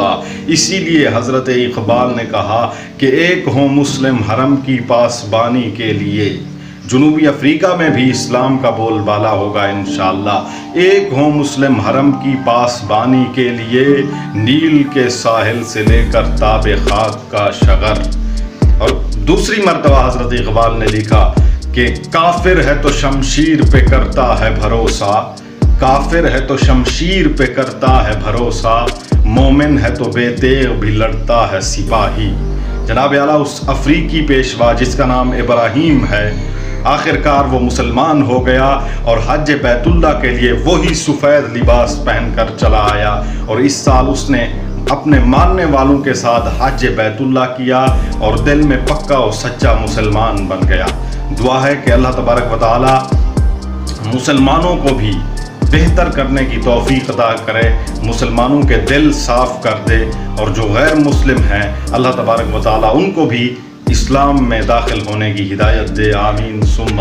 اللہ۔ اسی لیے حضرت اقبال نے کہا کہ ایک ہو مسلم حرم کی پاسبانی کے لیے۔ جنوبی افریقہ میں بھی اسلام کا بول بالا ہوگا انشاءاللہ۔ ایک ہو مسلم حرم کی پاسبانی کے لیے، نیل کے ساحل سے لے کر تاب خاک کا شغر۔ اور دوسری مرتبہ حضرت اقبال نے لکھا کہ کافر ہے تو شمشیر پہ کرتا ہے بھروسہ، کافر ہے تو شمشیر پہ کرتا ہے بھروسہ، مومن ہے تو بے تیغ بھی لڑتا ہے سپاہی۔ جناب اعلیٰ اس افریقی پیشوا جس کا نام ابراہیم ہے، آخرکار وہ مسلمان ہو گیا اور حج بیت اللہ کے لیے وہی سفید لباس پہن کر چلا آیا، اور اس سال اس نے اپنے ماننے والوں کے ساتھ حج بیت اللہ کیا اور دل میں پکا اور سچا مسلمان بن گیا۔ دعا ہے کہ اللہ تبارک و تعالی مسلمانوں کو بھی بہتر کرنے کی توفیق عطا کرے، مسلمانوں کے دل صاف کر دے، اور جو غیر مسلم ہیں اللہ تبارک و تعالی ان کو بھی اسلام میں داخل ہونے کی ہدایت دے۔ آمین ثم